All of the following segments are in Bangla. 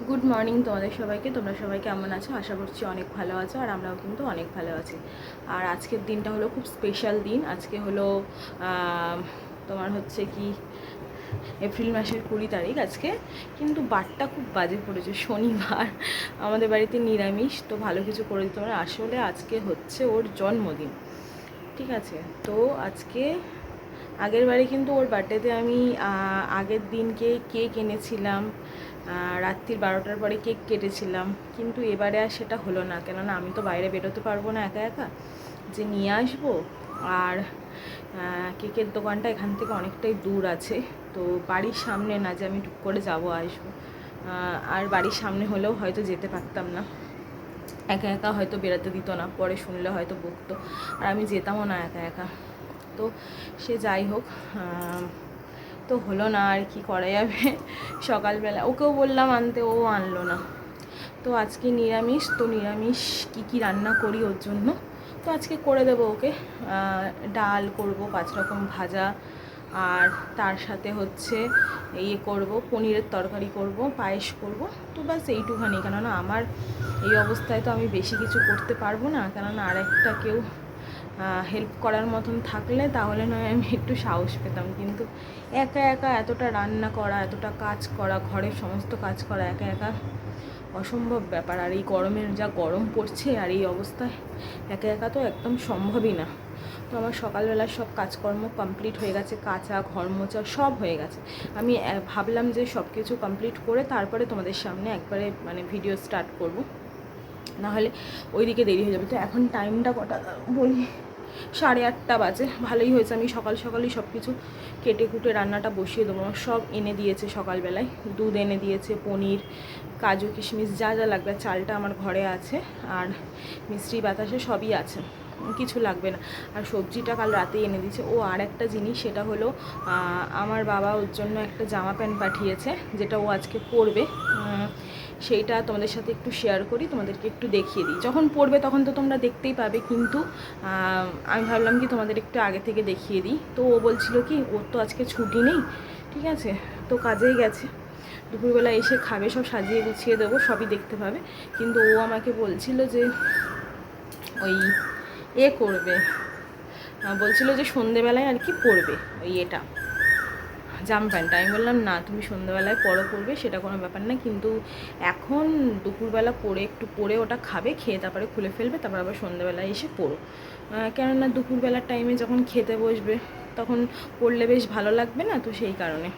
গুড মর্নিং তোমাদের সবাইকে। তোমরা সবাই কেমন আছো? আশা করছি অনেক ভালো আছো, আর আমরাও কিন্তু অনেক ভালো আছি। আর আজকের দিনটা হলো খুব স্পেশাল দিন। আজকে হলো তোমার হচ্ছে কি এপ্রিল মাসের 20 তারিখ আজকে। কিন্তু বারটা খুব বাজে পড়েছে, শনিবার। আমাদের বাড়িতে নিরামিষ, তো ভালো কিছু করে দিতে পারে। আসলে আজকে হচ্ছে ওর জন্মদিন, ঠিক আছে? তো আজকে আগের বারে কিন্তু ওর বার্থডেতে আমি আগের দিনকে কেক এনেছিলাম, রাত্রির 12টার পরে কেক কেটেছিলাম। কিন্তু এবারে আর সেটা হলো না, কেননা আমি তো বাইরে বেরোতে পারবো না একা একা যে নিয়ে আসবো। আর কেকের দোকানটা এখান থেকে অনেকটাই দূর আছে, তো বাড়ির সামনে না যে আমি টুক করে যাবো আসবো। আর বাড়ির সামনে হলেও হয়তো যেতে পারতাম না, একা একা হয়তো বেরোতে দিত না, পরে শুনলে হয়তো বকতো, আর আমি যেতামও না একা একা। তো সে যাই হোক, তো হলো না, আর কি করা যাবে। সকালবেলা ওকেও বললাম আনতে, ও আনলো না। তো আজকে নিরামিষ, তো নিরামিষ কী রান্না করি ওর জন্য, তো আজকে করে দেবো ওকে। ডাল করব, 5 রকম ভাজা, আর তার সাথে হচ্ছে করব, পনিরের তরকারি করব, পায়েস করব। তো ব্যাস এইটুখানি, কেননা আমার এই অবস্থায় তো আমি বেশি কিছু করতে পারবো না, কেননা আর একটা কেউ হেল্প করার মতন থাকলে তাহলে নয় আমি একটু সাহস পেতাম। কিন্তু একা একা এতটা রান্না করা, এতটা কাজ করা, ঘরের সমস্ত কাজ করা একা একা অসম্ভব ব্যাপার। আর এই গরমের যা গরম পড়ছে, আর এই অবস্থায় একা একা তো একদম সম্ভবই না। তো আমার সকালবেলা সব কাজকর্ম কমপ্লিট হয়ে গেছে, কাচা, ঘর মোছা সব হয়ে গেছে। আমি ভাবলাম যে সব কিছু কমপ্লিট করে তারপরে তোমাদের সামনে একবারে মানে ভিডিও স্টার্ট করব, নাহলে ওইদিকে দেরি হয়ে যাবে। তো এখন টাইমটা কটা বলি, 8:30 বাজে। ভালোই হয়েছে, আমি সকাল সকালই সব কিছু কেটে কুটে রান্নাটা বসিয়ে দেবো। সব এনে দিয়েছে সকালবেলায়, দুধ এনে দিয়েছে, পনির, কাজু কিশমিশ যা যা লাগবে, চালটা আমার ঘরে আছে, আর মিষ্টি বাতাসে সবই আছে, কিছু লাগবে না। আর সবজিটা কাল রাতেই এনে দিয়েছে। ও আর একটা জিনিস, সেটা হলো আমার বাবা ওর জন্য একটা জামা প্যান্ট পাঠিয়েছে, যেটা ও আজকে পরবে। সেইটা তোমাদের সাথে একটু শেয়ার করি, তোমাদেরকে একটু দেখিয়ে দিই। যখন পড়বে তখন তো তোমরা দেখতেই পাবে, কিন্তু আমি ভাবলাম কি তোমাদের একটু আগে থেকে দেখিয়ে দিই। তো ও বলছিল কি ওর তো আজকে ছুটি নেই, ঠিক আছে, তো কাজেই গেছে, দুপুরবেলা এসে খাবে, সব সাজিয়ে গুছিয়ে দেবো, সবই দেখতে পাবে। কিন্তু ও আমাকে বলছিল যে ওই করবে, বলছিল যে সন্ধেবেলায় আর কি পরবে ওই জামা প্যান্টটা। আমি বললাম না, তুমি সন্ধ্যাবেলায় পরবে, সেটা কোনো ব্যাপার না, কিন্তু এখন দুপুরবেলা পরে একটু পরে ওটা খাবে, খেয়ে তারপরে খুলে ফেলবে, তারপর আবার সন্ধ্যাবেলায় এসে পরো। কেননা দুপুরবেলার টাইমে যখন খেতে বসবে তখন পরলে বেশ ভালো লাগবে না, তো সেই কারণে।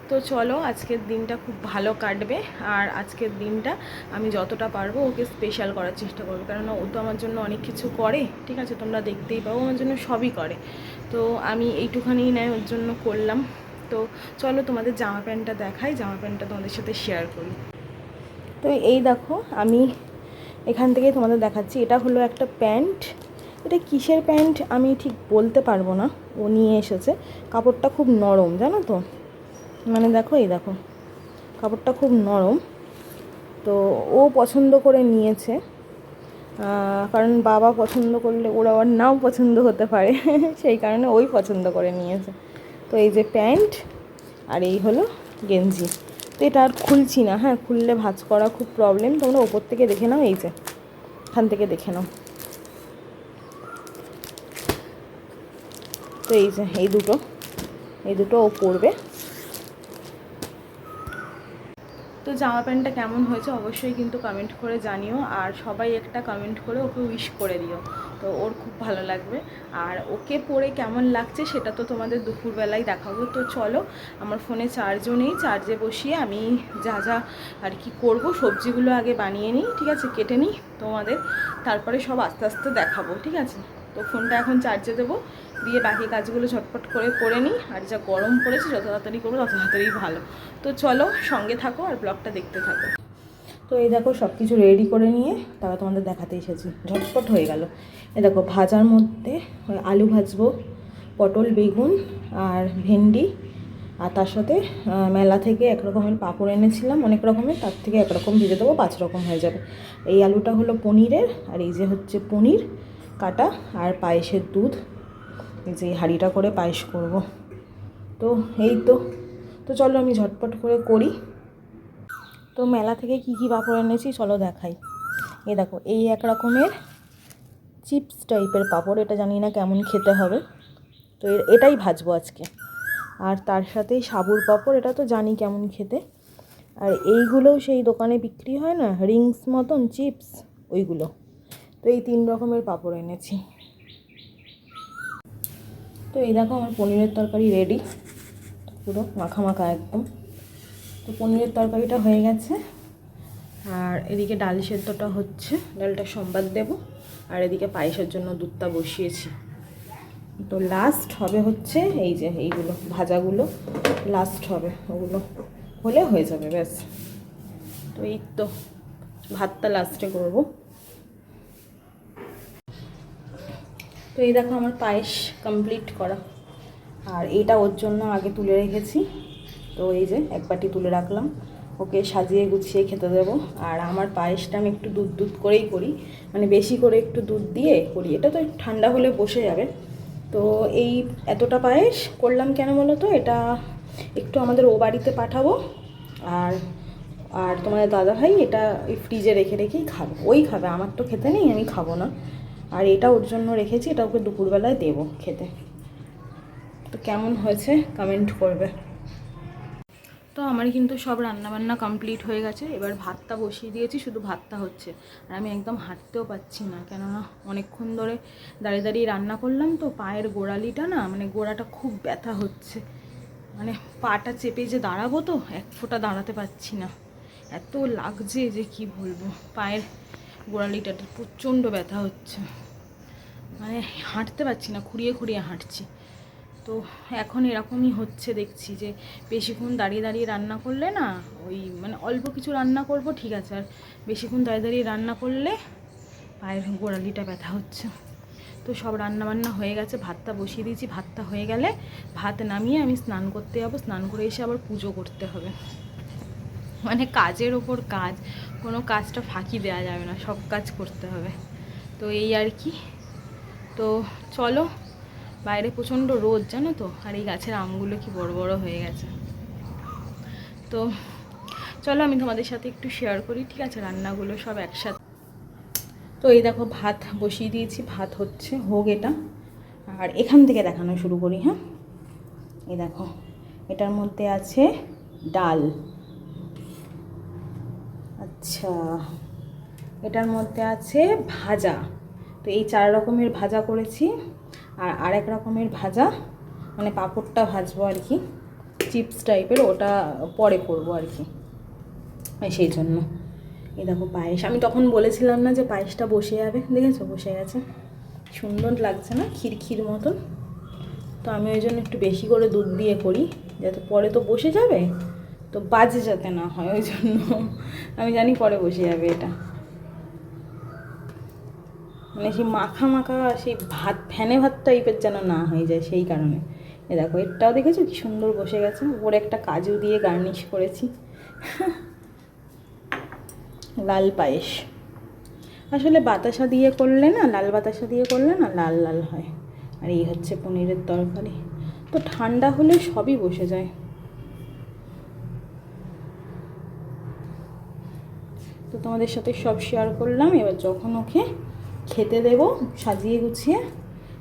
তো চলো, আজকের দিনটা খুব ভালো কাটবে, আর আজকের দিনটা আমি যতটা পারবো ওকে স্পেশাল করার চেষ্টা করবো, কেননা ও তো আমার জন্য অনেক কিছু করে, ঠিক আছে, তোমরা দেখতেই পাবো, আমার জন্য সবই করে। তো আমি এইটুখানি নেয় ওর জন্য করলাম। তো চলো তোমাদের জামা প্যান্টটা দেখাই, জামা প্যান্টটা তোমাদের সাথে শেয়ার করি। তো এই দেখো, আমি এখান থেকে তোমাদের দেখাচ্ছি। এটা হলো একটা প্যান্ট, এটা কিসের প্যান্ট আমি ঠিক বলতে পারবো না, ও নিয়ে এসেছে। কাপড়টা খুব নরম, জানো তো, মানে দেখো, এই দেখো কাপড়টা খুব নরম। তো ও পছন্দ করে নিয়েছে, কারণ বাবা পছন্দ করলে ওর আবার নাও পছন্দ হতে পারে সেই কারণে ওই পছন্দ করে নিয়েছে। তো এই যে প্যান্ট, আর এই হলো গেঞ্জি। তো এটা আর খুলছি না, হ্যাঁ, খুললে ভাঁজ করা খুব প্রবলেম, তোমরা ওপর থেকে দেখে নাও, এই যে এখান থেকে দেখে নাও। তো এই যে এই দুটো ও পরবে। তো জামা প্যান্টটা কেমন হয়েছে অবশ্যই কিন্তু কমেন্ট করে জানিও, আর সবাই একটা কমেন্ট করে ওকে উইশ করে দিও, তো ওর খুব ভালো লাগবে। আর ওকে পরে কেমন লাগছে সেটা তো তোমাদের দুপুরবেলায় দেখাবো। তো চলো, আমার ফোনে চার্জও নেই, চার্জে বসিয়ে আমি যা যা আর কি করব, সবজিগুলো আগে বানিয়ে নিই, ঠিক আছে, কেটে নিই তোমাদের, তারপরে সব আস্তে আস্তে দেখাবো, ঠিক আছে। তো ফোনটা এখন চার্জে দেবো, দিয়ে বাকি কাজগুলো ঝটপট করে নিই। আর যা গরম পড়েছে, যত তাড়াতাড়ি করবো তত তাড়াতাড়ি ভালো। তো চলো, সঙ্গে থাকো আর ব্লগটা দেখতে থাকো। তো এই দেখো, সব কিছু রেডি করে নিয়ে তারপর তোমাদের দেখাতে এসেছি, ঝটপট হয়ে গেল। এই দেখো, ভাজার মধ্যে আলু ভাজবো, পটল, বেগুন আর ভেন্ডি, আর তার সাথে মেলা থেকে এক রকমের পাঁপড় এনেছিলাম, অনেক রকমের, তার থেকে এক রকম ভেজে দেবো, 5 রকম হয়ে যাবে। এই আলুটা হলো পনিরের, আর এই যে হচ্ছে পনির কাটা, আর পায়েসের দুধ, এই যে হাঁড়িটা করে পায়েস করব। তো এই তো চলো আমি ঝটপট করে করি। তো মেলা থেকে কি কি পাঁপড় এনেছি চলো দেখাই। এই দেখো, এই এক রকমের চিপস টাইপের পাঁপড়, এটা জানি না কেমন খেতে হবে, তো এটাই ভাজবো আজকে। আর তার সাথে সাবুর পাঁপড়, এটা তো জানি কেমন খেতে। আর এইগুলোও সেই দোকানে বিক্রি হয় না, রিংস মতন চিপস, ওইগুলো। তো এই 3 রকমের পাঁপড় এনেছি। তো এই দেখো আমার পনিরের তরকারি রেডি, পুরো মাখা মাখা একদম। তো পনিরের তরকারিটা হয়ে গেছে, আর এদিকে ডাল সেদ্ধটা হচ্ছে, ডালটা সোমবার দেবো। আর এদিকে পায়েসের জন্য দুধটা বসিয়েছি। তো লাস্ট হবে হচ্ছে এই যে এইগুলো ভাজাগুলো, লাস্ট হবে, ওগুলো হলে হয়ে যাবে ব্যাস। তো এই তো ভাতটা লাস্টে করব। তো এই দেখো আমার পায়েস কমপ্লিট করা, আর এইটা ওর জন্য আগে তুলে রেখেছি। তো এই যে এক বাটি তুলে রাখলাম, ওকে সাজিয়ে গুছিয়ে খেতে দেবো। আর আমার পায়েসটা আমি একটু দুধ দুধ করেই করি, মানে বেশি করে একটু দুধ দিয়ে করি, এটা তো ঠান্ডা হলে বসে যাবে। তো এই এতটা পায়েস করলাম কেন বলো তো, এটা একটু আমাদের ও বাড়িতে পাঠাবো, আর আর তোমাদের দাদাভাই এটা ওই ফ্রিজে রেখে রেখেই খাবে, ওই খাবে, আমার তো খেতে নেই, আমি খাবো না। আর এটা ওর জন্য রেখেছি, এটা ওকে দুপুরবেলায় দেবো খেতে। তো কেমন হয়েছে কমেন্ট করবে। তো আমার কিন্তু সব রান্নাবান্না কমপ্লিট হয়ে গেছে, এবার ভাতটা বসিয়ে দিয়েছি, শুধু ভাতটা হচ্ছে। আর আমি একদম হাঁটতেও পাচ্ছি না, কেননা অনেকক্ষণ ধরে দাঁড়িয়ে দাঁড়িয়ে রান্না করলাম, তো পায়ের গোড়ালিটা না, মানে গোড়াটা খুব ব্যথা হচ্ছে, মানে পাটা চেপে যে দাঁড়াবো, তো এক ফোঁটা দাঁড়াতে পারছি না, এত লাগছে যে কি বলবো। পায়ের গোড়ালিটাতে প্রচণ্ড ব্যথা হচ্ছে, মানে হাঁটতে পারছি না, খুঁড়িয়ে খুঁড়িয়ে হাঁটছি। তো এখন এরকমই হচ্ছে, দেখছি যে বেশিক্ষণ দাঁড়িয়ে দাঁড়িয়ে রান্না করলে না, ওই মানে অল্প কিছু রান্না করব ঠিক আছে, আর বেশিক্ষণ দাঁড়িয়ে দাঁড়িয়ে রান্না করলে পায়ের গোড়ালিটা ব্যথা হচ্ছে। তো সব রান্নাবান্না হয়ে গেছে, ভাতটা বসিয়ে দিয়েছি, ভাতটা হয়ে গেলে ভাত নামিয়ে আমি স্নান করতে যাবো, স্নান করে এসে আবার পুজো করতে হবে। মানে কাজের ওপর কাজ, কোনো কাজটা ফাঁকি দেওয়া যাবে না, সব কাজ করতে হবে। তো এই আর কি। তো চলো, বাইরে প্রচণ্ড রোদ জানো তো, আর এই গাছের আমগুলো কি বড় বড় হয়ে গেছে। তো চলো আমি তোমাদের সাথে একটু শেয়ার করি, ঠিক আছে, রান্নাগুলো সব একসাথে। তো এই দেখো ভাত বসিয়ে দিয়েছি, ভাত হচ্ছে, হোক এটা। আর এখান থেকে দেখানো শুরু করি, হ্যাঁ। এই দেখো, এটার মধ্যে আছে ডাল, আচ্ছা, এটার মধ্যে আছে ভাজা। তো এই 4 রকমের ভাজা করেছি। আর আরেক রকমের ভাজা, মানে পাঁপড়টা ভাজবো আর কি, চিপস টাইপের, ওটা পরে করবো আর কি, সেই জন্য। এই দেখো পায়েস, আমি তখন বলেছিলাম না যে পায়েসটা বসে যাবে, দেখেছো বসে গেছে, সুন্দর লাগছে না, ক্ষীর ক্ষীর মতন। তো আমি ওই জন্য একটু বেশি করে দুধ দিয়ে করি, যাতে পরে তো বসে যাবে, তো বাজে যাতে না হয়, ওই জন্য আমি জানি পরে বসে যাবে এটা, মানে সেই মাখা মাখা সেই ভাত, ফ্যানে ভাত টাইপের যেন না হয়ে যায়, সেই কারণে। এ দেখো এটাও দেখেছো কি সুন্দর বসে গেছে, ওপরে একটা কাজু দিয়ে গার্নিশ করেছি। লাল পায়েস, আসলে বাতাসা দিয়ে করলে না, লাল বাতাসা দিয়ে করলে না লাল লাল হয়। আর এই হচ্ছে পনিরের তরকারি। তো ঠান্ডা হলে সবই বসে যায়। তো তোমাদের সাথে সব শেয়ার করলাম, এবার যখন ওকে খেতে দেবো সাজিয়ে গুছিয়ে,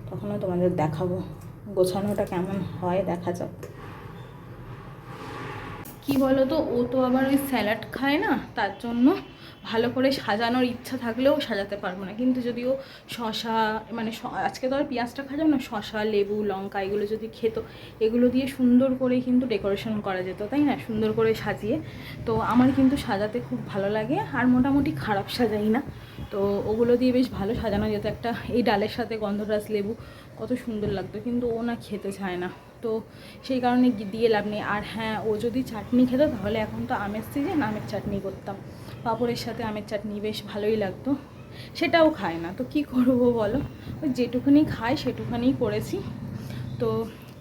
তখনও তোমাদের দেখাবো, গোছানোটা কেমন হয় দেখা যাক। কি বলো তো, ও তো আবার ওই স্যালাড খায় না, তার জন্য ভালো করে সাজানোর ইচ্ছা থাকলেও সাজাতে পারবো না। কিন্তু যদিও শশা, মানে আজকে তো আর পেঁয়াজটা খাওয়া যাবে না, শশা, লেবু, লঙ্কা এগুলো যদি খেত, এগুলো দিয়ে সুন্দর করে কিন্তু ডেকোরেশন করা যেত, তাই না, সুন্দর করে সাজিয়ে। তো আমার কিন্তু সাজাতে খুব ভালো লাগে, আর মোটামুটি খারাপ সাজাই না। তো ওগুলো দিয়ে বেশ ভালো সাজানো যেত, একটা এই ডালের সাথে গন্ধরাজ লেবু, কত সুন্দর লাগতো। কিন্তু ও না খেতে চায় না, তো সেই কারণে দিয়ে লাভ নেই। আর হ্যাঁ, ও যদি চাটনি খেত, তাহলে এখন তো আমের সিজন, আমের চাটনি করতাম, পাঁপড়ের সাথে আমের চাটনি বেশ ভালোই লাগতো। সেটাও খায় না, তো কি করব বলো, ওই যেটুকুনি খায় সেটুখানিই করেছি। তো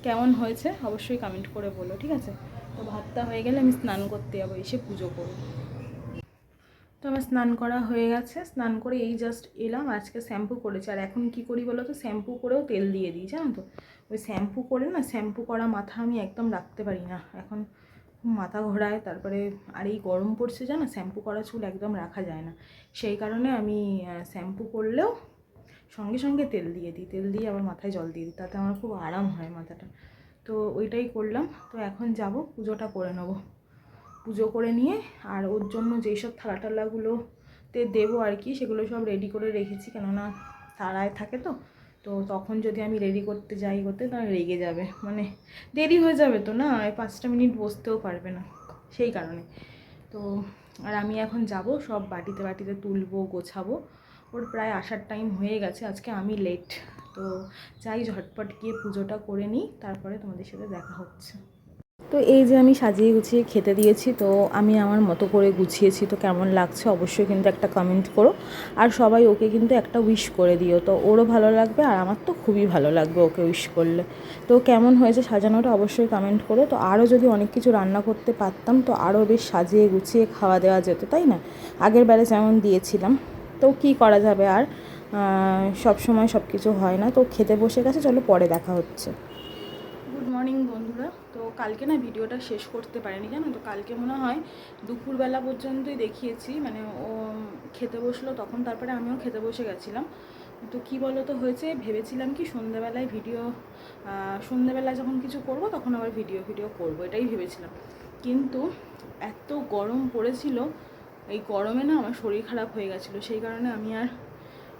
কেমন হয়েছে অবশ্যই কমেন্ট করে বলো, ঠিক আছে। তো ভাতটা হয়ে গেলে আমি স্নান করতে যাবো, এসে পুজো করবো। তো আমার স্নান করা হয়ে গেছে, স্নান করে এই জাস্ট এলাম, আজকে শ্যাম্পু করেছি। আর এখন কি করি বলো তো, শ্যাম্পু করেও তেল দিয়ে দিই, জানো তো। ওই শ্যাম্পু করে না, শ্যাম্পু করা মাথা আমি একদম রাখতে পারি না এখন, মাথা ঘোরায়, তারপরে আর এই গরম পড়ছে জানো, শ্যাম্পু করা চুল একদম রাখা যায় না। সেই কারণে আমি শ্যাম্পু করলেও সঙ্গে সঙ্গে তেল দিয়ে দিই, তেল দিয়ে আবার মাথায় জল দিয়ে দিই, তাতে আমার খুব আরাম হয় মাথাটা। তো ওইটাই করলাম। তো এখন যাব পুজোটা করে নেব, পুজো করে নিয়ে আর ওর জন্য যেই সব থালা টালাগুলোতে দেবো আর কি, সেগুলো সব রেডি করে রেখেছি, কেননা তারায় থাকে তো। তো তখন যদি আমি রেডি করতে যাই তাহলে রেগে যাবে, মানে দেরি হয়ে যাবে তো না, 5টা মিনিট বসতেও পারবে না, সেই কারণে। তো আর আমি এখন যাব সব বাটিতে বাটিতে তুলবো, গোছাবো। ওর প্রায় আসার টাইম হয়ে গেছে, আজকে আমি লেট। তো যাই ঝটপট গিয়ে পুজোটা করে নিই, তারপরে তোমাদের সাথে দেখা হচ্ছে। তো এই যে আমি সাজিয়ে গুছিয়ে খেতে দিয়েছি, তো আমি আমার মতো করে গুছিয়েছি, তো কেমন লাগছে অবশ্যই কিন্তু একটা কমেন্ট করো। আর সবাই ওকে কিন্তু একটা উইশ করে দিও, তো ওরও ভালো লাগবে আর আমার তো খুবই ভালো লাগবে ওকে উইশ করলে। তো কেমন হয়েছে সাজানোটা অবশ্যই কমেন্ট করো। তো আরও যদি অনেক কিছু রান্না করতে পারতাম তো আরও বেশ সাজিয়ে গুছিয়ে খাওয়া দেওয়া যেত, তাই না? আগের বারে যেমন দিয়েছিলাম, তো কি করা যাবে আর, সব সময় সব কিছু হয় না। তো খেতে বসে গেছে, চলো পরে দেখা হচ্ছে। গুড মর্নিং বন্ধুরা। তো কালকে না ভিডিওটা শেষ করতে পারিনি জানো তো, কালকে মনে হয় দুপুরবেলা পর্যন্তই দেখিয়েছি, মানে ও খেতে বসলো তখন, তারপরে আমিও খেতে বসে গেছিলাম। তো কী বলো তো হয়েছে, ভেবেছিলাম কি সন্ধ্যেবেলায় সন্ধ্যেবেলায় যখন কিছু করব তখন আবার ভিডিও করব, এটাই ভেবেছিলাম। কিন্তু এত গরম পড়েছিল, এই গরমে না আমার শরীর খারাপ হয়ে গেছিলো, সেই কারণে আমি আর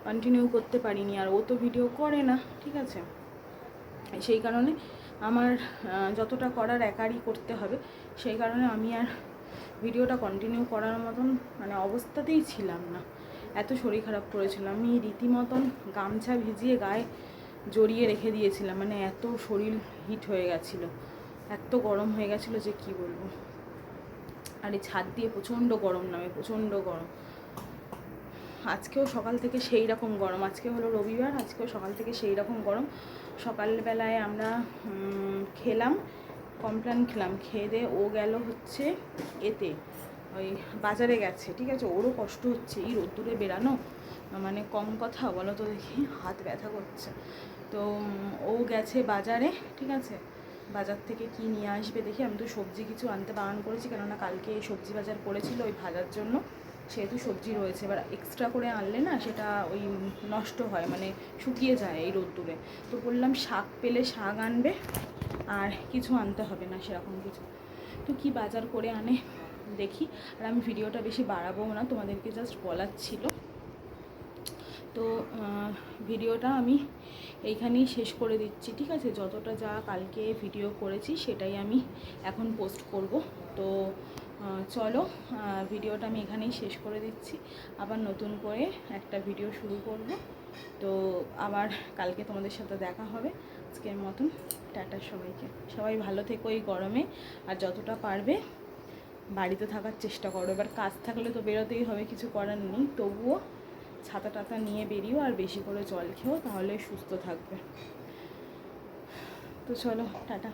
কন্টিনিউ করতে পারিনি। আর ও তো ভিডিও করে না, ঠিক আছে, সেই কারণে আমার যতটা করার একারই করতে হবে, সেই কারণে আমি আর ভিডিওটা কন্টিনিউ করার মতন মানে অবস্থাতেই ছিলাম না। এত শরীর খারাপ করেছিল, আমি রীতিমতন গামছা ভিজিয়ে গায়ে জড়িয়ে রেখে দিয়েছিলাম, মানে এত শরীর হিট হয়ে গেছিলো, এত গরম হয়ে গেছিলো যে কি বলবো। আর এই ছাদ দিয়ে প্রচণ্ড গরম নামে, প্রচণ্ড গরম। আজকেও সকাল থেকে সেই রকম গরম, আজকে হলো রবিবার, আজকেও সকাল থেকে সেই রকম গরম। সকালবেলায় আমরা খেলাম, কমপ্লেন খেলাম, খেয়ে দিয়ে ও গেল হচ্ছে এতে ওই বাজারে গেছে, ঠিক আছে, ওরও কষ্ট হচ্ছে এই রোদ্দুরে বেরানো, মানে কম কথা বলো তো দেখি, হাত ব্যথা করছে। তো ও গেছে বাজারে, ঠিক আছে, বাজার থেকে কি নিয়ে আসবে দেখি। আমি তো সবজি কিছু আনতে বারণ করেছি, কেননা কালকে সবজি বাজার করেছিল ওই ভাজার জন্য, সেহেতু সবজি রয়েছে, এবার এক্সট্রা করে আনলে না সেটা ওই নষ্ট হয়, মানে শুকিয়ে যায় এই রোদ্দুরে। তো বললাম শাক পেলে শাক আনবে, আর কিছু আনতে হবে না সেরকম কিছু। তো কি বাজার করে আনে দেখি। আর আমি ভিডিওটা বেশি বাড়াবো না, তোমাদেরকে জাস্ট বলার ছিল। তো ভিডিওটা আমি এইখানেই শেষ করে দিচ্ছি, ঠিক আছে, যতটা যা কালকে ভিডিও করেছি সেটাই আমি এখন পোস্ট করব। তো চলো ভিডিওটা আমি এখানেই শেষ করে দিচ্ছি, আবার নতুন করে একটা ভিডিও শুরু করব। তো আবার কালকে তোমাদের সাথে দেখা হবে। আজকের মতন টাটা সবাইকে, সবাই ভালো থেকো এই গরমে, আর যতটা পারবে বাড়িতে থাকার চেষ্টা করো। এবার কাজ থাকলে তো বেরোতেই হবে, কিছু করার নেই, তবুও ছাতা টাতা নিয়ে বেরিয়েও, আর বেশি করে জল খেও, তাহলে সুস্থ থাকবে। তো চলো টাটা।